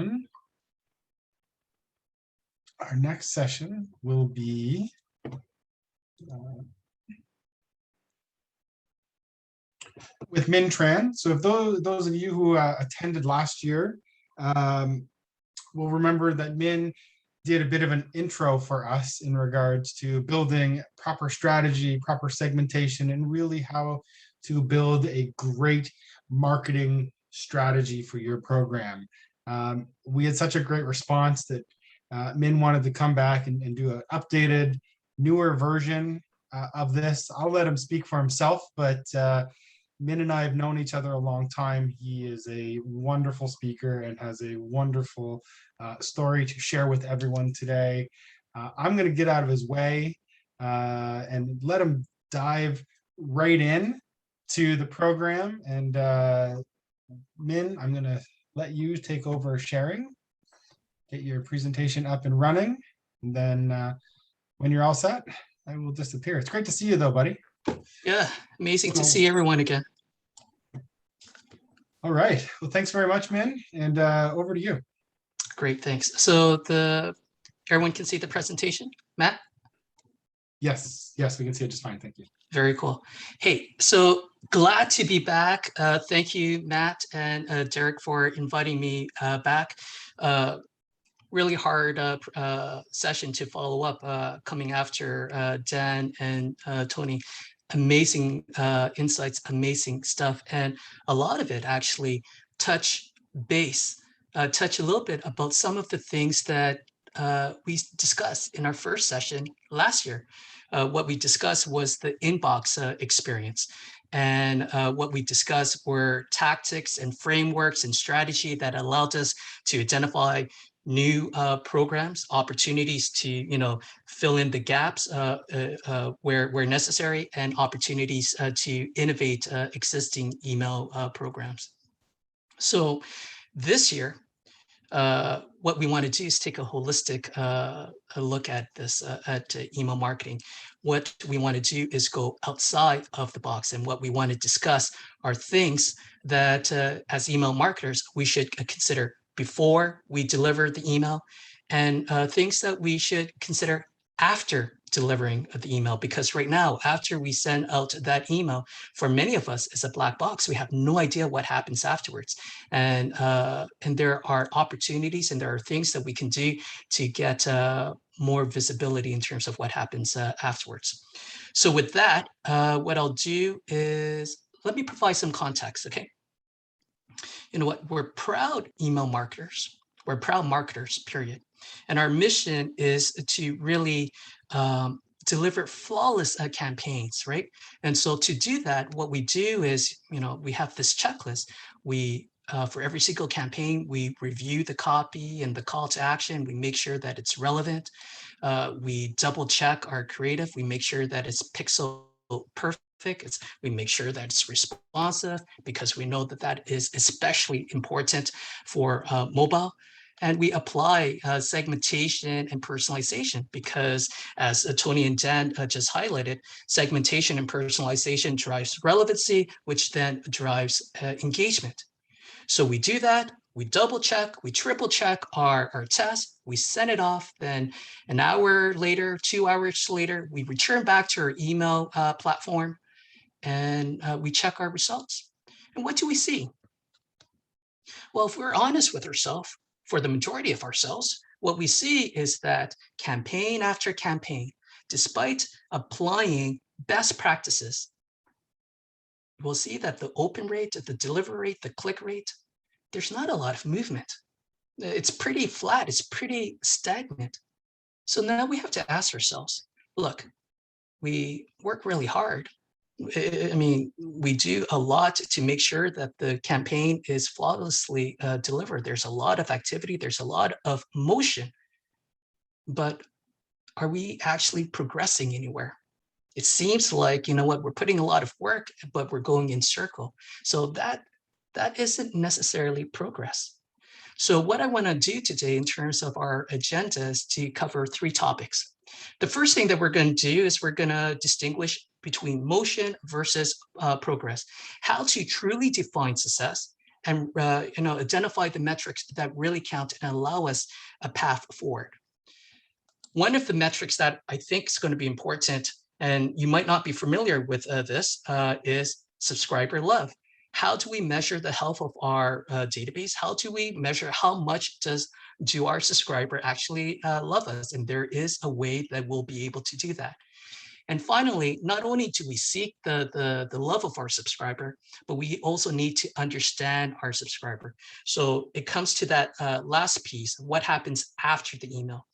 Our next session will be with Minh Tran. So if those of you who attended last year will remember that Minh did a bit of an intro for us in regards to building proper strategy, proper segmentation, and really how to build a great marketing strategy for your program. We had such a great response that Minh wanted to come back and do an updated, newer version of this. I'll let him speak for himself, but Minh and I have known each other a long time. He is a wonderful speaker and has a wonderful story to share with everyone today. I'm going to get out of his way and let him dive right in to the program. And Minh, I'm going to let you take over sharing, get your presentation up and running. And then when you're all set, I will disappear. It's great to see you though, buddy. Yeah, amazing to see everyone again. All right. Well, thanks very much, Minh, and over to you. Great, thanks. So everyone can see the presentation, Matt? Yes, we can see it just fine. Thank you. Very cool. Hey, so glad to be back. Thank you, Matt and Derek, for inviting me back. Really hard session to follow up coming after Dan and Tony. Amazing insights, amazing stuff. And a lot of it actually touch a little bit about some of the things that we discussed in our first session last year. What we discussed was the inbox experience. And what we discussed were tactics and frameworks and strategy that allowed us to identify new programs, opportunities to fill in the gaps where necessary, and opportunities to innovate existing email programs. So this year, what we want to do is take a holistic look at this at email marketing. What we want to do is go outside of the box, and what we want to discuss are things that as email marketers we should consider before we deliver the email, and things that we should consider after delivering the email. Because right now, after we send out that email, for many of us, it's a black box. We have no idea what happens afterwards. And there are opportunities and there are things that we can do to get more visibility in terms of what happens afterwards. So with that, what I'll do is let me provide some context, okay? You know what, we're proud email marketers. We're proud marketers, period. And our mission is to really deliver flawless campaigns, right? And so to do that, what we do is, we have this checklist. We, for every single campaign, we review the copy and the call to action. We make sure that it's relevant. We double check our creative. We make sure that it's pixel perfect. We make sure that it's responsive, because we know that that is especially important for mobile. And we apply segmentation and personalization, because as Tony and Dan just highlighted, segmentation and personalization drives relevancy, which then drives engagement. So we do that. We double check, we triple check our test, we send it off, then an hour later, 2 hours later, we return back to our email platform, and we check our results. And what do we see? Well, if we're honest with ourselves, for the majority of ourselves, what we see is that campaign after campaign, despite applying best practices, we'll see that the open rate, the deliver rate, the click rate, there's not a lot of movement. It's pretty flat, it's pretty stagnant. So now we have to ask ourselves, look, we work really hard. I mean, we do a lot to make sure that the campaign is flawlessly delivered. There's a lot of activity, there's a lot of motion, but are we actually progressing anywhere? It seems like, we're putting a lot of work, but we're going in circle. So that isn't necessarily progress. So what I want to do today in terms of our agenda is to cover 3 topics. The first thing that we're going to do is we're going to distinguish between motion versus progress, how to truly define success, and identify the metrics that really count and allow us a path forward. One of the metrics that I think is going to be important, and you might not be familiar with this, is subscriber love. How do we measure the health of our database? How do we measure how much do our subscriber actually love us? And there is a way that we'll be able to do that. And finally, not only do we seek the love of our subscriber, but we also need to understand our subscriber. So it comes to that last piece, what happens after the email?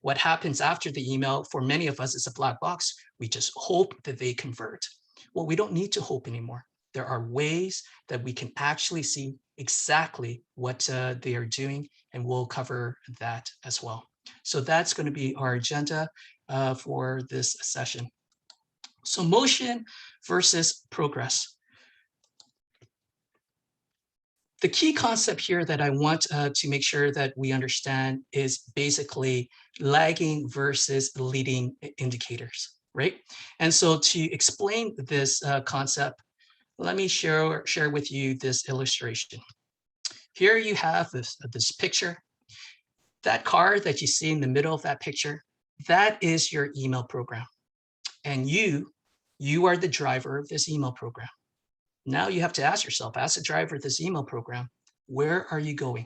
What happens after the email for many of us is a black box. We just hope that they convert. Well, we don't need to hope anymore. There are ways that we can actually see exactly what they are doing, and we'll cover that as well. So that's going to be our agenda for this session. So motion versus progress. The key concept here that I want to make sure that we understand is basically lagging versus leading indicators, right? And so to explain this concept, let me share with you this illustration. Here you have this picture. That car that you see in the middle of that picture, that is your email program. And you are the driver of this email program. Now you have to ask yourself, as a driver of this email program, where are you going?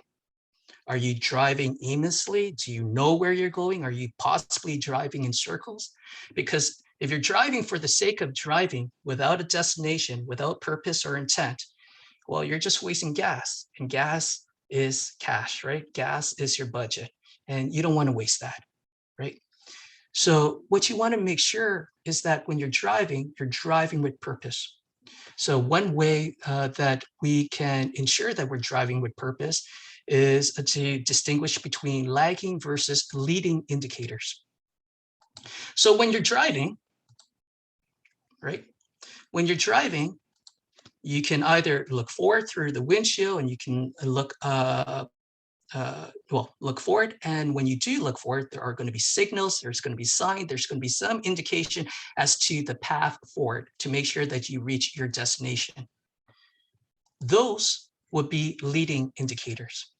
Are you driving aimlessly? Do you know where you're going? Are you possibly driving in circles? Because if you're driving for the sake of driving without a destination, without purpose or intent, well, you're just wasting gas, and gas is cash, right? Gas is your budget, and you don't want to waste that, right? So what you want to make sure is that when you're driving with purpose. So one way that we can ensure that we're driving with purpose is to distinguish between lagging versus leading indicators. So when you're driving, right? When you're driving, you can either look forward through the windshield, and you can look look forward. And when you do look forward, there are going to be signals, there's going to be sign, there's going to be some indication as to the path forward to make sure that you reach your destination. Those would be leading indicators.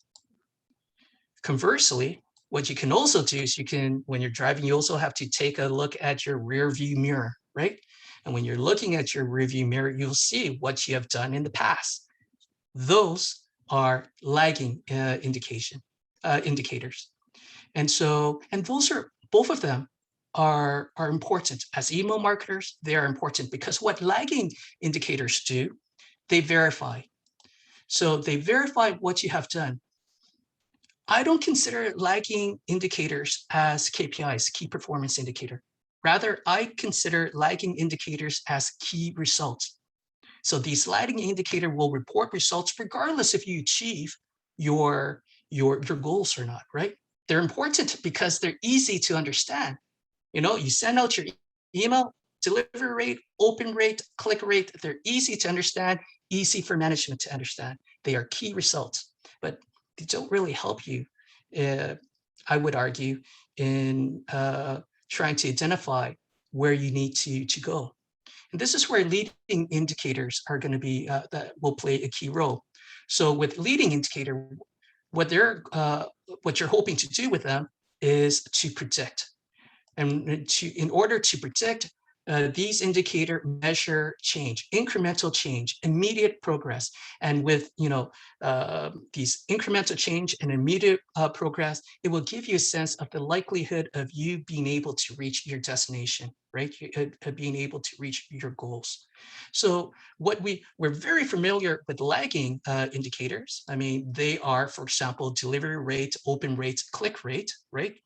Conversely, what you can also do is when you're driving, you also have to take a look at your rear view mirror, right? And when you're looking at your rear view mirror, you'll see what you have done in the past. Those are lagging indicators. And those are, both of them are important. As email marketers, they are important because what lagging indicators do, they verify. So they verify what you have done. I don't consider lagging indicators as KPIs, key performance indicator. Rather, I consider lagging indicators as key results. So these lagging indicator will report results regardless if you achieve your goals or not, right? They're important because they're easy to understand. You know, you send out your email, delivery rate, open rate, click rate, they're easy to understand, easy for management to understand. They are key results, but they don't really help you, I would argue, in trying to identify where you need to go. And this is where leading indicators are going to be, that will play a key role. So with leading indicator, what you're hoping to do with them is to predict. And in order to predict, these indicators measure change, incremental change, immediate progress. And with these incremental change and immediate progress, it will give you a sense of the likelihood of you being able to reach your destination, right? Being able to reach your goals. So we're very familiar with lagging indicators. I mean, they are, for example, delivery rate, open rate, click rate, right?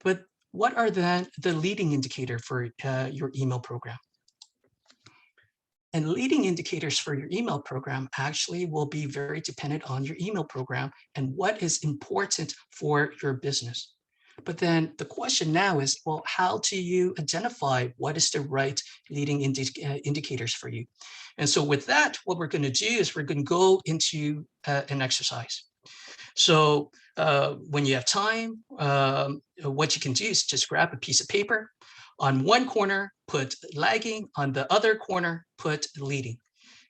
But what are then the leading indicator for your email program? And leading indicators for your email program actually will be very dependent on your email program and what is important for your business. But then the question now is, well, how do you identify what is the right leading indicators for you? And so with that, what we're going to do is we're going to go into an exercise. So when you have time, what you can do is just grab a piece of paper. On one corner, put lagging. On the other corner, put leading.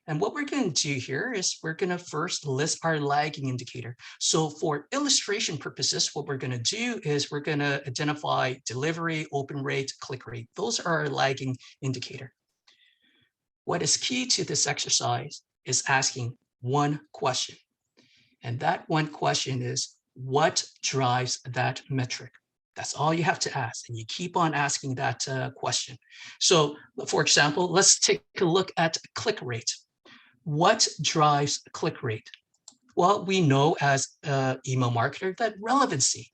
And what we're going to do here is we're going to first list our lagging indicator. So for illustration purposes, what we're going to do is we're going to identify delivery, open rate, click rate. Those are our lagging indicator. What is key to this exercise is asking one question. And that one question is, what drives that metric? That's all you have to ask. And you keep on asking that question. So for example, let's take a look at click rate. What drives click rate? Well, we know as an email marketer that relevancy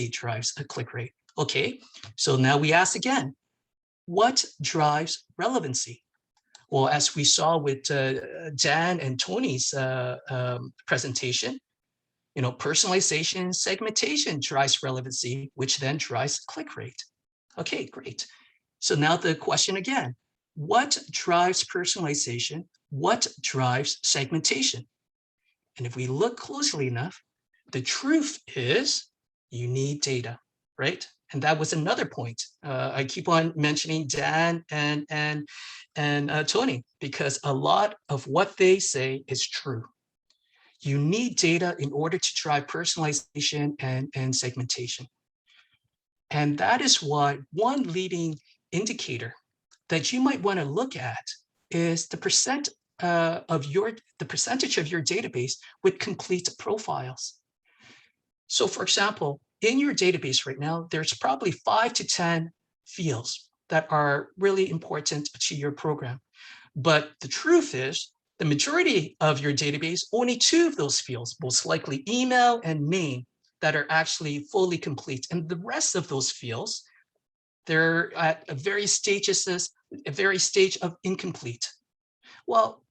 drives a click rate. Okay, so now we ask again, what drives relevancy? Well, as we saw with Dan and Tony's presentation, personalization, segmentation drives relevancy, which then drives click rate. Okay, great. So now the question again, what drives personalization? What drives segmentation? And if we look closely enough, the truth is you need data, right? And that was another point. I keep on mentioning Dan and Tony, because a lot of what they say is true. You need data in order to drive personalization and segmentation. And that is why one leading indicator that you might want to look at is the percentage of your database with complete profiles. So for example, in your database right now, there's probably 5 to 10 fields that are really important to your program. But the truth is, the majority of your database, only 2 of those fields, most likely email and name, that are actually fully complete. And the rest of those fields, they're at various stages, a very stage of incomplete. Well,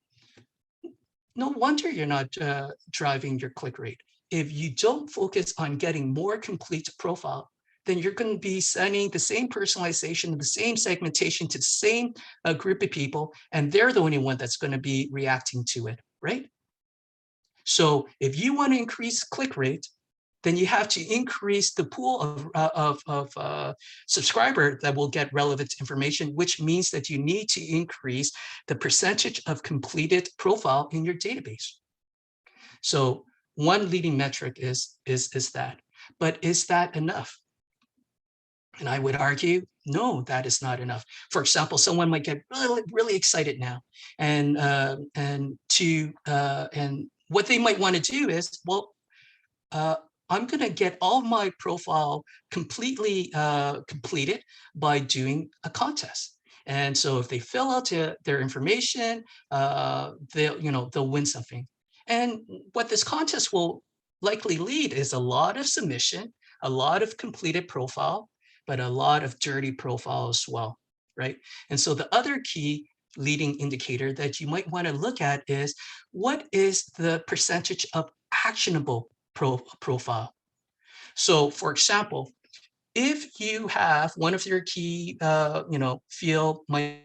no wonder you're not driving your click rate. If you don't focus on getting more complete profile, then you're going to be sending the same personalization, the same segmentation to the same group of people, and they're the only one that's going to be reacting to it, right? So if you want to increase click rate, then you have to increase the pool of subscriber that will get relevant information, which means that you need to increase the percentage of completed profile in your database. So one leading metric is that, but is that enough? And I would argue, no, that is not enough. For example, someone might get really, really excited now, and what they might want to do is, well, I'm going to get all of my profile completely completed by doing a contest. And so if they fill out their information, they'll win something. And what this contest will likely lead is a lot of submission, a lot of completed profile, but a lot of dirty profile as well, right? And so the other key leading indicator that you might want to look at is, what is the percentage of actionable profile? So for example, if you have one of your key field might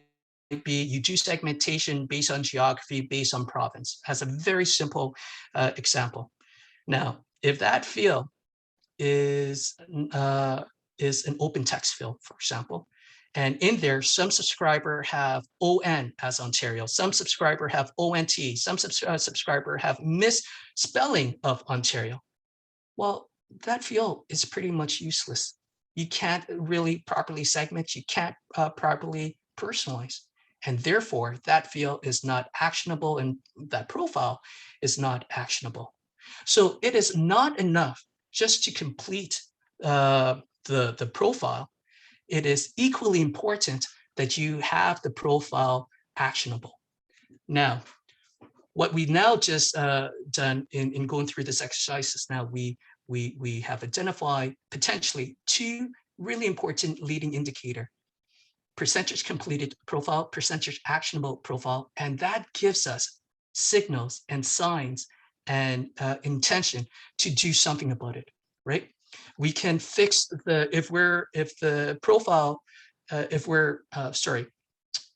be, you do segmentation based on geography, based on province, as a very simple example. Now, if that field is an open text field, for example, and in there, some subscriber have ON as Ontario, some subscriber have ONT, some subscriber have misspelling of Ontario. Well, that field is pretty much useless. You can't really properly segment, you can't properly personalize. And therefore, that field is not actionable, and that profile is not actionable. So it is not enough just to complete the profile. It is equally important that you have the profile actionable. Now, what we've now just done in going through this exercise is now we have identified potentially 2 really important leading indicator: percentage completed profile, percentage actionable profile, and that gives us signals and signs and intention to do something about it, right? We can fix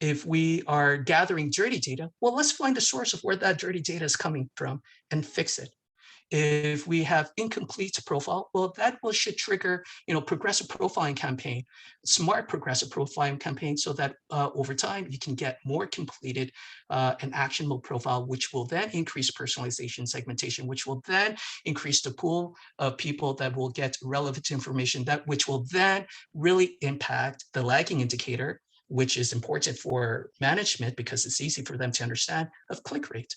if we are gathering dirty data, well, let's find the source of where that dirty data is coming from and fix it. If we have incomplete profile, well, that should trigger, progressive profiling campaign, smart progressive profiling campaign, so that over time you can get more completed and actionable profile, which will then increase personalization segmentation, which will then increase the pool of people that will get relevant information, which will then really impact the lagging indicator, which is important for management because it's easy for them to understand, of click rate.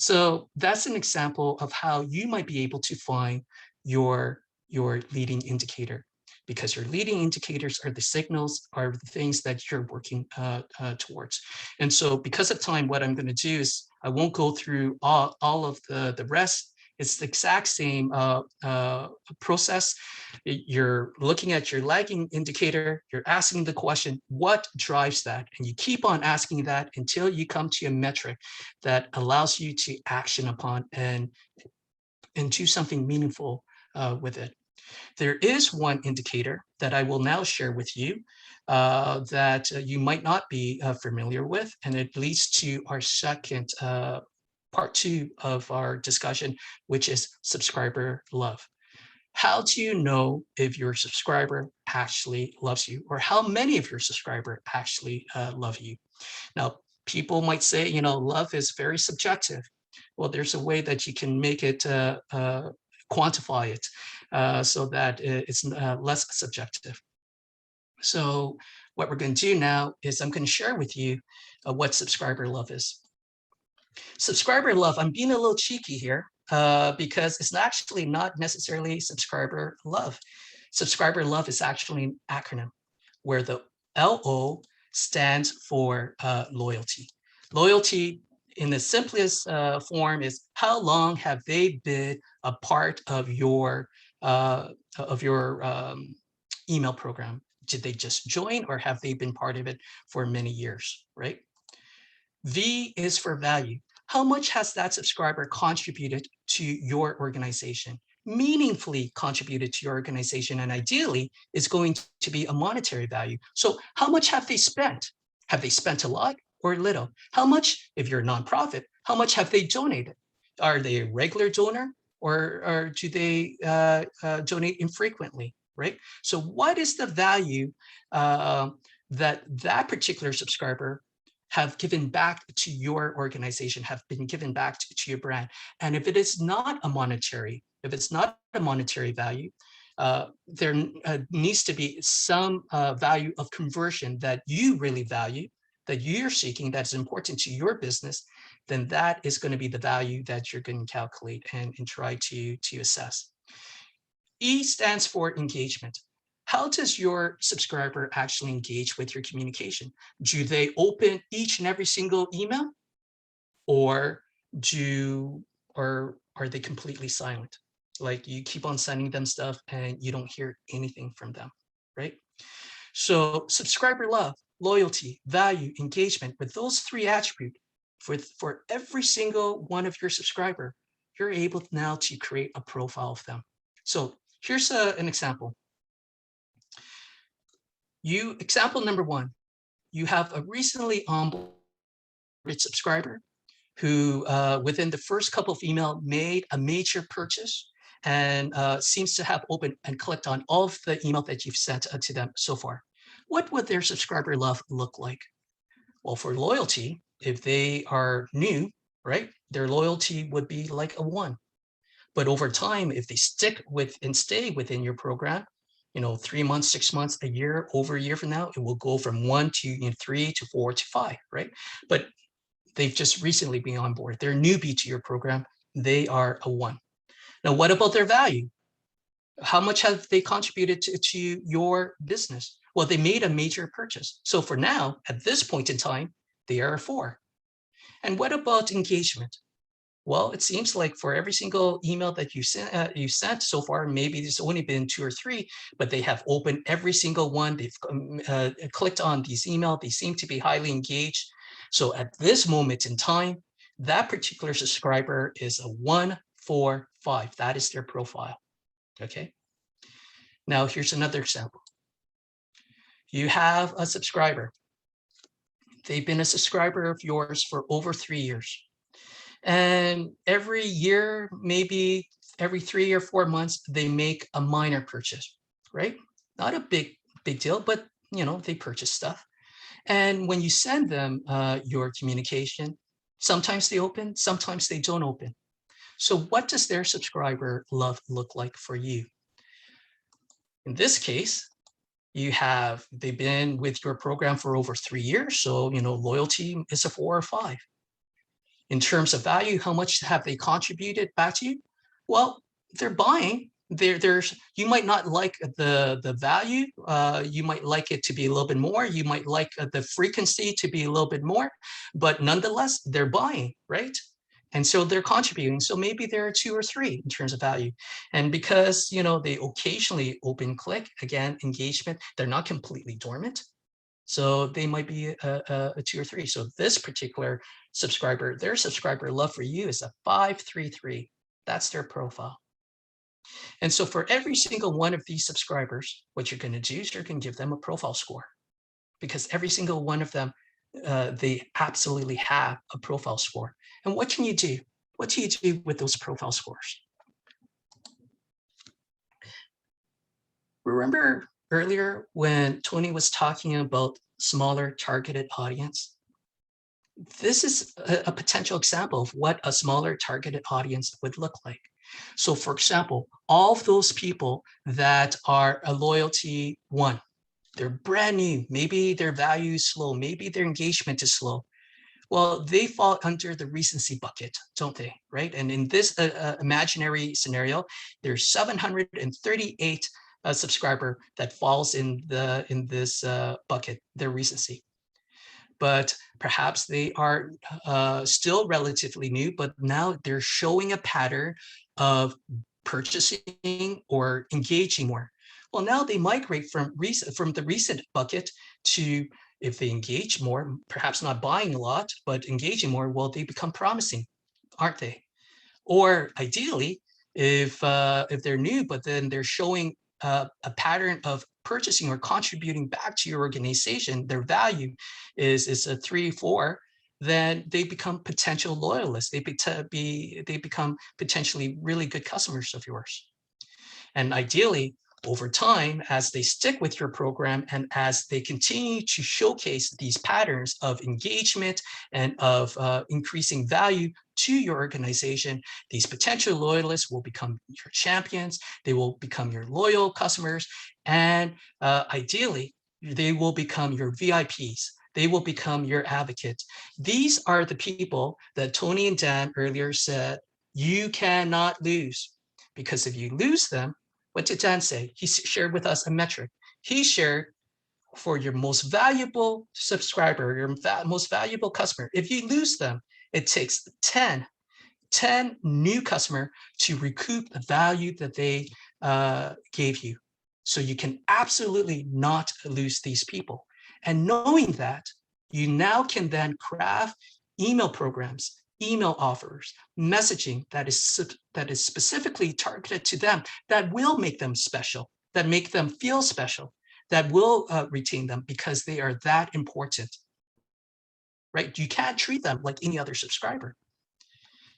So that's an example of how you might be able to find your leading indicator, because your leading indicators are the signals, are the things that you're working towards. And so because of time, what I'm going to do is I won't go through all of the rest. It's the exact same process. You're looking at your lagging indicator, you're asking the question, what drives that? And you keep on asking that until you come to a metric that allows you to action upon and do something meaningful with it. There is one indicator that I will now share with you that you might not be familiar with, and it leads to our second part 2 of our discussion, which is subscriber love. How do you know if your subscriber actually loves you, or how many of your subscribers actually love you? Now, people might say, love is very subjective. Well, there's a way that you can make it quantify it so that it's less subjective. So what we're going to do now is I'm going to share with you what subscriber love is. Subscriber love, I'm being a little cheeky here because it's actually not necessarily subscriber love. Subscriber love is actually an acronym where the LO stands for loyalty. Loyalty in the simplest form is how long have they been a part of your email program? Did they just join, or have they been part of it for many years, right? V is for value. How much has that subscriber contributed to your organization? Meaningfully contributed to your organization, and ideally is going to be a monetary value. So how much have they spent? Have they spent a lot or little? How much, if you're a nonprofit, how much have they donated? Are they a regular donor, or do they donate infrequently, right? So what is the value that particular subscriber have given back to your organization, have been given back to your brand? And if it is not a monetary, value, there needs to be some value of conversion that you really value, that you're seeking, that's important to your business, then that is going to be the value that you're going to calculate and try to assess. E stands for engagement. How does your subscriber actually engage with your communication? Do they open each and every single email, or are they completely silent? Like you keep on sending them stuff and you don't hear anything from them, right? So subscriber love, loyalty, value, engagement, with those 3 attributes, for every single one of your subscriber, you're able now to create a profile of them. So here's an example. Example number 1, you have a recently onboarded subscriber who within the first couple of emails made a major purchase and seems to have opened and clicked on all of the email that you've sent to them so far. What would their subscriber love look like? Well, for loyalty, if they are new, right, their loyalty would be like a 1. But over time, if they stick with and stay within your program, 3 months, 6 months, a year, over a year from now, it will go from 1 to 3 to 4 to 5, right? But they've just recently been on board. They're a newbie to your program. They are a 1. Now, what about their value? How much have they contributed to your business? Well, they made a major purchase. So for now, at this point in time, they are a 4. And what about engagement? Well, it seems like for every single email that you sent so far, maybe there's only been 2 or 3, but they have opened every single one. They've clicked on these emails. They seem to be highly engaged. So at this moment in time, that particular subscriber is a 1, 4, 5. That is their profile. Okay. Now here's another example. You have a subscriber. They've been a subscriber of yours for over 3 years. And every year, maybe every 3 or 4 months, they make a minor purchase, right? Not a big deal, but they purchase stuff. And when you send them your communication, sometimes they open, sometimes they don't open. So what does their subscriber love look like for you? In this case, they've been with your program for over 3 years. So, loyalty is a 4 or 5. In terms of value, how much have they contributed back to you? Well, they're buying. You might not like the value. You might like it to be a little bit more. You might like the frequency to be a little bit more, but nonetheless, they're buying, right? And so they're contributing. So maybe there are 2 or 3 in terms of value. And because, they occasionally open click, again, engagement, they're not completely dormant. So they might be a 2 or 3. So this particular subscriber, their subscriber love for you is a 533. That's their profile. And so for every single one of these subscribers, what you're going to do is you're going to give them a profile score, because every single one of them, they absolutely have a profile score. And what can you do? What do you do with those profile scores? Remember earlier when Tony was talking about smaller targeted audience? This is a potential example of what a smaller targeted audience would look like. So for example, all of those people that are a loyalty 1, they're brand new, maybe their value is slow, maybe their engagement is slow. Well, they fall under the recency bucket, don't they? Right? And in this imaginary scenario, there's 738 subscriber that falls in this bucket, their recency. But perhaps they are still relatively new, but now they're showing a pattern of purchasing or engaging more. Well, now they migrate from the recent bucket to, if they engage more, perhaps not buying a lot, but engaging more, well, they become promising, aren't they? Or ideally, if they're new, but then they're showing a pattern of purchasing or contributing back to your organization, their value is a 3, 4, then they become potential loyalists. They become potentially really good customers of yours. And ideally, over time, as they stick with your program and as they continue to showcase these patterns of engagement and of increasing value to your organization, these potential loyalists will become your champions. They will become your loyal customers. And ideally, they will become your VIPs. They will become your advocates. These are the people that Tony and Dan earlier said you cannot lose, because if you lose them, what did Dan say? He shared with us a metric. He shared, for your most valuable subscriber, your most valuable customer, if you lose them, it takes 10 new customer to recoup the value that they gave you. So you can absolutely not lose these people. And knowing that, you now can then craft email programs, email offers, messaging that is specifically targeted to them, that will make them special, that make them feel special, that will retain them because they are that important, right? You can't treat them like any other subscriber.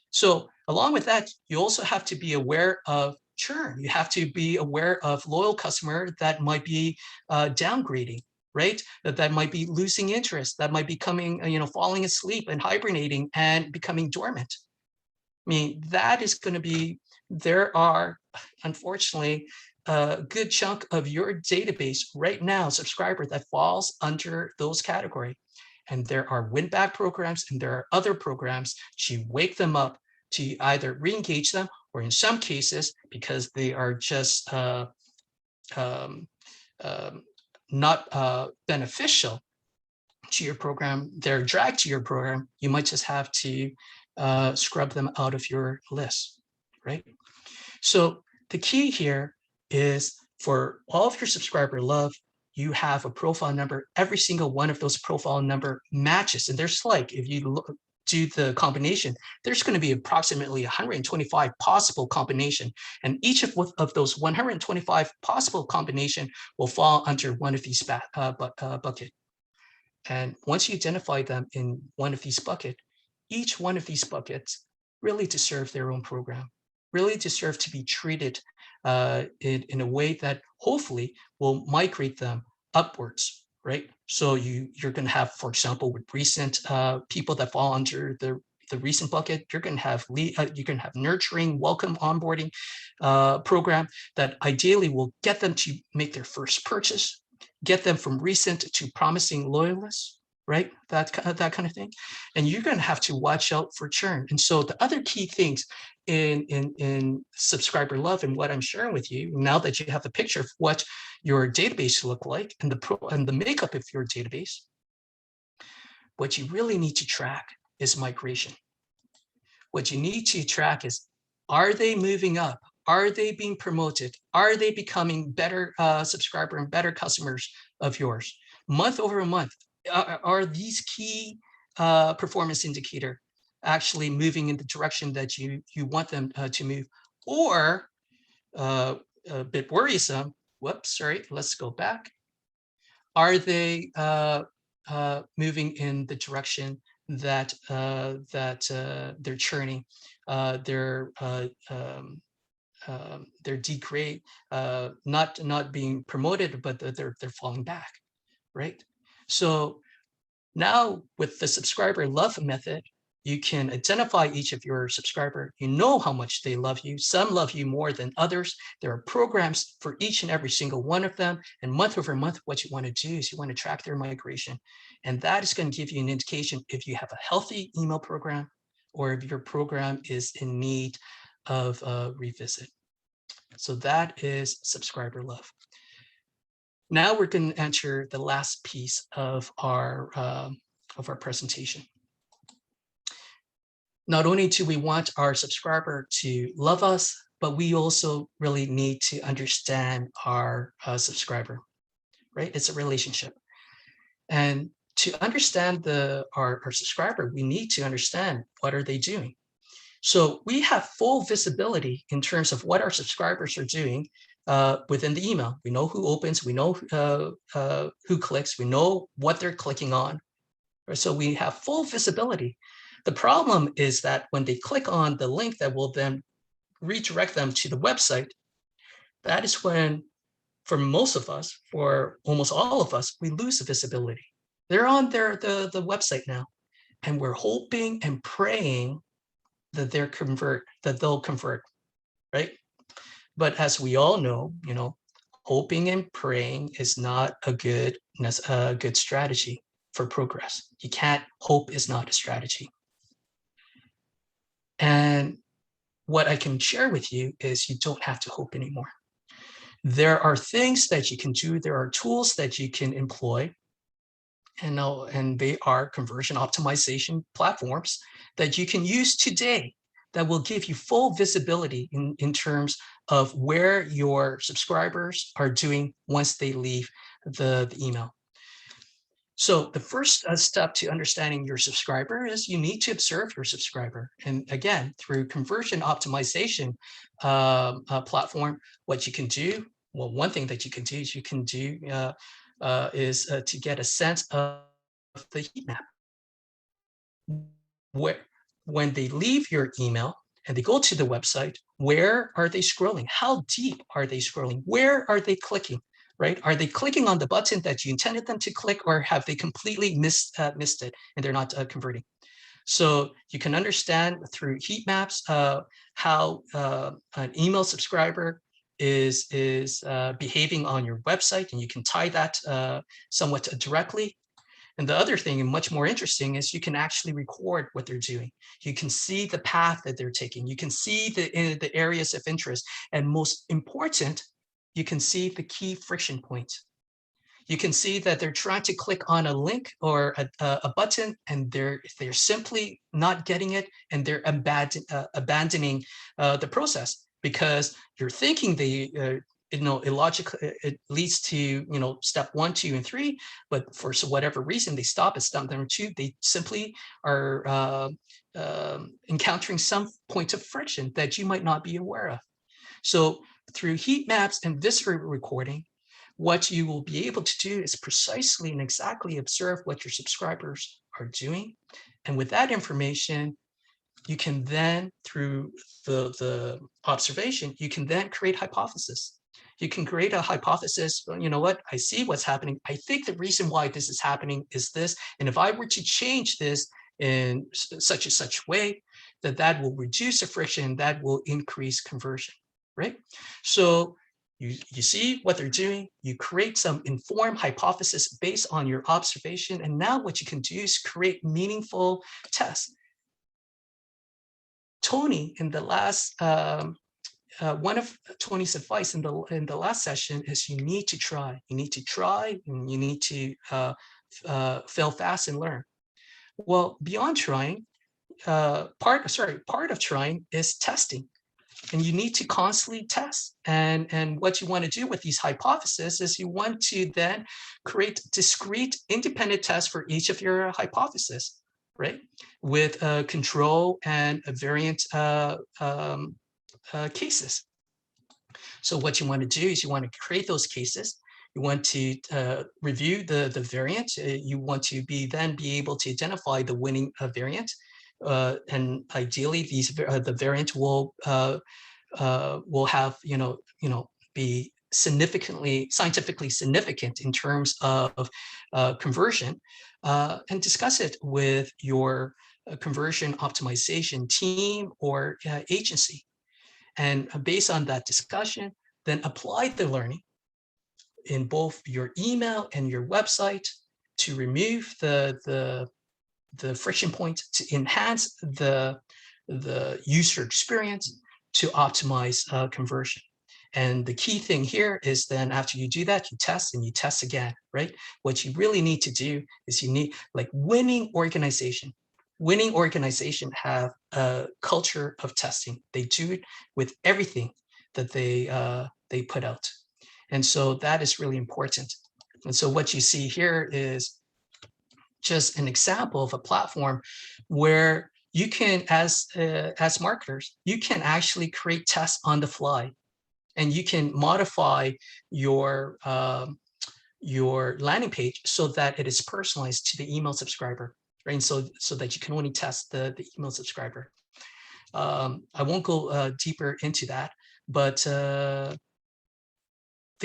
So along with that, you also have to be aware of churn. You have to be aware of loyal customer that might be downgrading, right? That might be losing interest, that might be falling asleep and hibernating and becoming dormant. I mean, that is going to be, there are, unfortunately, a good chunk of your database right now, subscriber, that falls under those category. And there are win-back programs and there are other programs to wake them up, to either re-engage them, or in some cases, because they are just not beneficial to your program, they're dragged to your program, you might just have to scrub them out of your list, right? So the key here is, for all of your subscriber love, you have a profile number. Every single one of those profile number matches. And there's, like, if you do the combination, there's going to be approximately 125 possible combination. And each of those 125 possible combination will fall under one of these bucket. And once you identify them in one of these buckets, each one of these buckets really deserve their own program, really deserve to be treated in a way that hopefully will migrate them upwards, right? So you're going to have, for example, with recent people that fall under the recent bucket, you're going to have nurturing, welcome, onboarding program that ideally will get them to make their first purchase, get them from recent to promising loyalists, right? That kind of thing. And you're going to have to watch out for churn. And so the other key things in subscriber love and what I'm sharing with you now that you have a picture of what your database look like and the makeup of your database, what you really need to track is migration. What you need to track is, are they moving up? Are they being promoted? Are they becoming better subscriber and better customers of yours? Month over month, are these key performance indicator actually moving in the direction that you want them to move? Or a bit worrisome, whoops, sorry, let's go back. Are they moving in the direction that they're churning, they're degrade, not being promoted, but they're falling back, right? So now with the subscriber love method, you can identify each of your subscriber. You know how much they love you. Some love you more than others. There are programs for each and every single one of them. And month over month, what you want to do is you want to track their migration. And that is going to give you an indication if you have a healthy email program or if your program is in need of a revisit. So that is subscriber love. Now we're going to enter the last piece of our presentation. Not only do we want our subscriber to love us, but we also really need to understand our subscriber, right? It's a relationship. And to understand our subscriber, we need to understand what are they doing. So we have full visibility in terms of what our subscribers are doing within the email. We know who opens, we know who clicks, we know what they're clicking on. So we have full visibility. The problem is that when they click on the link that will then redirect them to the website, that is when, for most of us, for almost all of us, we lose the visibility. They're on the website now, and we're hoping and praying that they'll convert, right? But as we all know, hoping and praying is not a good strategy for progress. You can't, hope is not a strategy. And what I can share with you is you don't have to hope anymore. There are things that you can do. There are tools that you can employ. And they are conversion optimization platforms that you can use today that will give you full visibility in terms of where your subscribers are doing once they leave the email. So the first step to understanding your subscriber is you need to observe your subscriber. And again, through conversion optimization platform, what you can do, well, one thing that you can do is to get a sense of the heat map. When they leave your email and they go to the website, where are they scrolling? How deep are they scrolling? Where are they clicking? Right? Are they clicking on the button that you intended them to click, or have they completely missed it and they're not converting? So you can understand through heat maps how an email subscriber is behaving on your website, and you can tie that somewhat directly. And the other thing, and much more interesting, is you can actually record what they're doing. You can see the path that they're taking. You can see the areas of interest, and most important, you can see the key friction points. You can see that they're trying to click on a link or a button, and they're simply not getting it, and they're abandoning the process because you're thinking they illogically it leads to step 1, 2, and 3, but for whatever reason they stop at step number 2. They simply are encountering some point of friction that you might not be aware of. So through heat maps and visceral recording, what you will be able to do is precisely and exactly observe what your subscribers are doing. And with that information, you can then, through the observation, you can then create hypothesis. You can create a hypothesis. You know what? I see what's happening. I think the reason why this is happening is this. And if I were to change this in such and such way, that will reduce the friction, that will increase conversion, right? So you see what they're doing, you create some informed hypothesis based on your observation, and now what you can do is create meaningful tests. Tony, in the last, one of Tony's advice in the last session is you need to try. You need to try, and you need to fail fast and learn. Well, beyond trying, part of trying is testing. And you need to constantly test. And what you want to do with these hypotheses is you want to then create discrete independent tests for each of your hypotheses, right? With control and a variant cases. So what you want to do is you want to create those cases. You want to review the variant. You want to then be able to identify the winning variant. And ideally, the variant will have be scientifically significant in terms of conversion, and discuss it with your conversion optimization team or agency. And based on that discussion, then apply the learning in both your email and your website to remove the friction point, to enhance the user experience, to optimize conversion. And the key thing here is then after you do that, you test and you test again, right? What you really need to do is you need, like winning organization have a culture of testing. They do it with everything that they put out. And so that is really important. And so what you see here is just an example of a platform where you can, as marketers, you can actually create tests on the fly, and you can modify your landing page so that it is personalized to the email subscriber, right? And so that you can only test the email subscriber. I won't go deeper into that, but the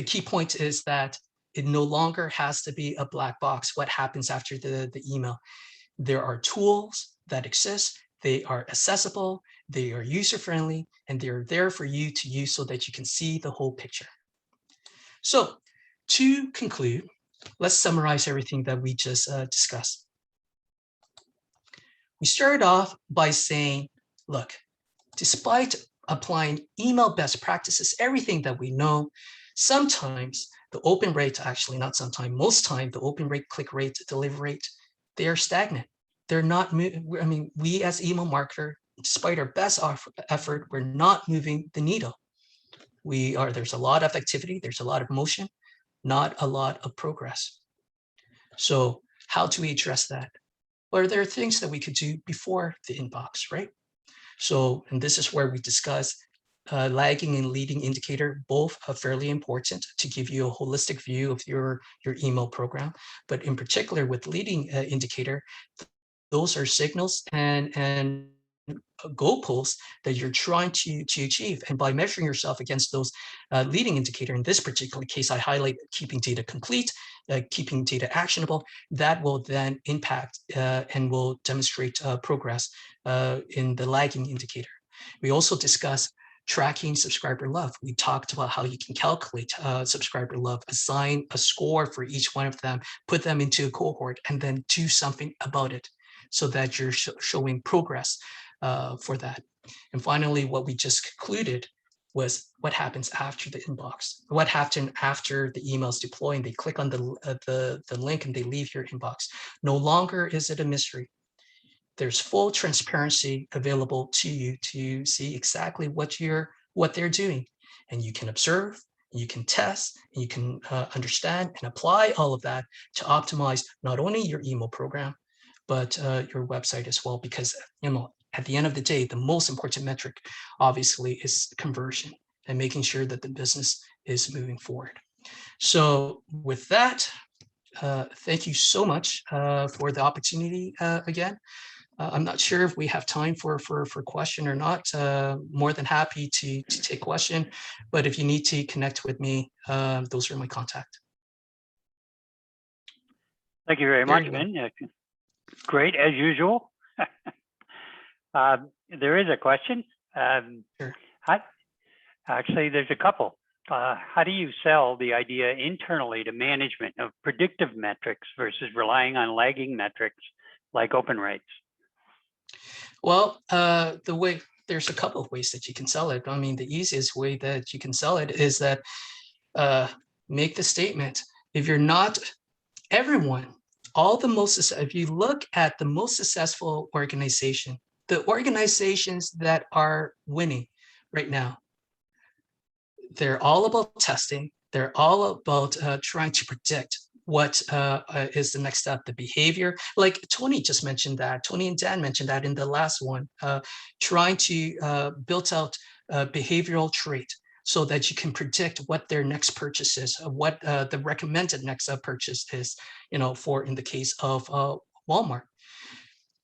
key point is that it no longer has to be a black box. What happens after the email? There are tools that exist. They are accessible, they are user-friendly, and they're there for you to use so that you can see the whole picture. So to conclude, let's summarize everything that we just discussed. We started off by saying, look, despite applying email best practices, everything that we know, sometimes the open rate, actually not sometimes, most time, the open rate, click rate, delivery rate, they are stagnant. They're not, I mean, we as email marketer, despite our best effort, we're not moving the needle. There's a lot of activity, there's a lot of motion, not a lot of progress. So how do we address that? Well, there are things that we could do before the inbox, right? So, and this is where we discuss lagging and leading indicator, both are fairly important to give you a holistic view of your email program. But in particular with leading indicator, those are signals and goalposts that you're trying to achieve. And by measuring yourself against those leading indicator, in this particular case, I highlight keeping data complete, keeping data actionable, that will then impact and will demonstrate progress in the lagging indicator. We also discuss tracking subscriber love. We talked about how you can calculate subscriber love, assign a score for each one of them, put them into a cohort, and then do something about it so that you're showing progress for that. And finally, what we just concluded was what happens after the inbox. What happened after the emails deploy and they click on the link and they leave your inbox. No longer is it a mystery. There's full transparency available to you to see exactly what they're doing. And you can observe, you can test, and you can understand and apply all of that to optimize not only your email program, but your website as well. Because at the end of the day, the most important metric, obviously, is conversion and making sure that the business is moving forward. So with that, thank you so much for the opportunity again. I'm not sure if we have time for question or not. More than happy to take question, but if you need to connect with me, those are my contact. Thank you very There much, you go. Min. Great as usual. There is a question. Sure. Actually, there's a couple. How do you sell the idea internally to management of predictive metrics versus relying on lagging metrics like open rates? Well, there's a couple of ways that you can sell it. I mean, the easiest way that you can sell it is that make the statement. If you're not everyone, if you look at the most successful organization, the organizations that are winning right now, they're all about testing. They're all about trying to predict what is the next step, the behavior. Like Tony just mentioned that, Tony and Dan mentioned that in the last one, trying to build out a behavioral trait so that you can predict what their next purchase is, what the recommended next purchase is, for in the case of Walmart.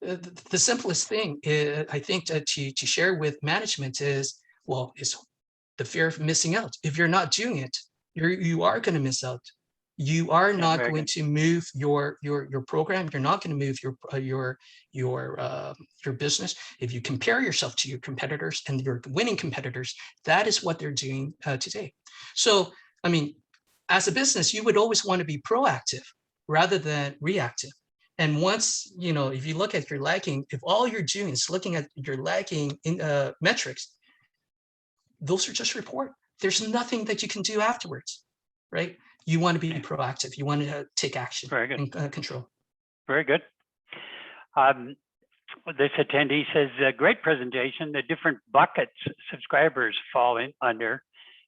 The simplest thing I think to share with management is the fear of missing out. If you're not doing it, you are going to miss out. You are not going to move your program. You're not going to move your business. If you compare yourself to your competitors and your winning competitors, that is what they're doing today. So, I mean, as a business, you would always want to be proactive rather than reactive. And once, if you look at your lagging, if all you're doing is looking at your lagging in metrics, those are just report. There's nothing that you can do afterwards, right? You want to be proactive. You want to take action and control. Very good. This attendee says, great presentation. The different buckets subscribers fall in under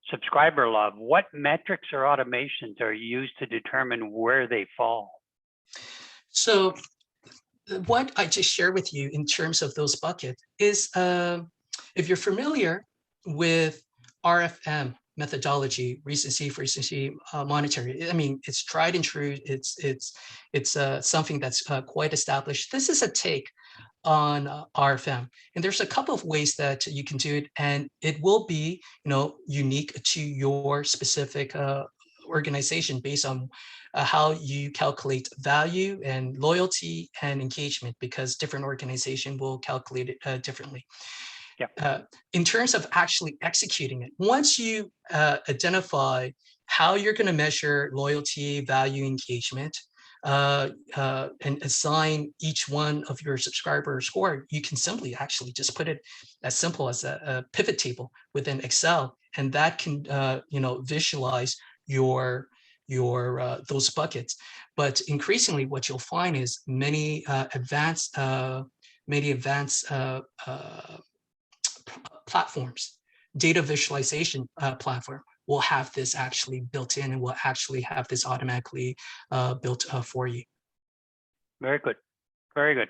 subscriber love. What metrics or automations are used to determine where they fall? So what I just shared with you in terms of those buckets is, if you're familiar with RFM methodology, recency, frequency, monetary. I mean, it's tried and true. It's something that's quite established. This is a take on RFM, and there's a couple of ways that you can do it, and it will be, unique to your specific organization based on how you calculate value and loyalty and engagement, because different organization will calculate it differently. Yeah. In terms of actually executing it, once you identify how you're going to measure loyalty, value, engagement, and assign each one of your subscriber score, you can simply actually just put it as simple as a pivot table within Excel, and that can visualize your those buckets. But increasingly, what you'll find is many advanced platforms, data visualization platform will have this actually built in and will actually have this automatically built for you. Very good. Very good.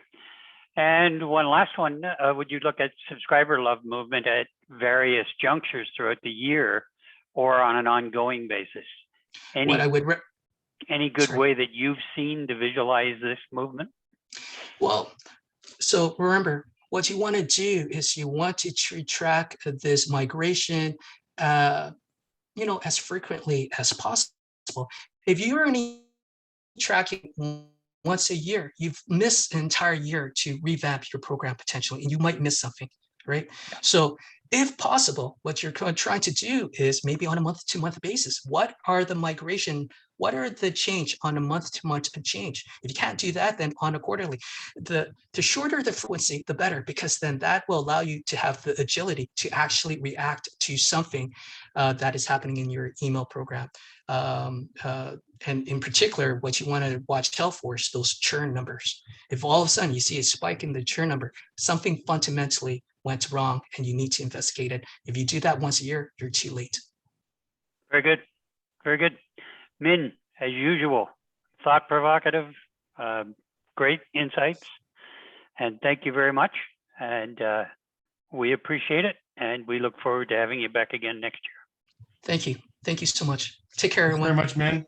And one last one, would you look at subscriber love movement at various junctures throughout the year or on an ongoing basis? Any good way that you've seen to visualize this movement? Well, so remember, what you want to do is you want to track this migration, as frequently as possible. If you're only tracking once a year, you've missed an entire year to revamp your program potentially, and you might miss something, right? So if possible, what you're trying to do is maybe on a month-to-month basis, what are the change on a month-to-month change? If you can't do that, then on a quarterly. The shorter the frequency, the better, because then that will allow you to have the agility to actually react to something that is happening in your email program. And in particular, what you want to watch out for is those churn numbers. If all of a sudden you see a spike in the churn number, something fundamentally went wrong and you need to investigate it. If you do that once a year, you're too late. Very good. Very good. Min, as usual, thought provocative, great insights, and thank you very much. And we appreciate it, and we look forward to having you back again next year. Thank you. Thank you so much. Take care, everyone. Thanks very much, man.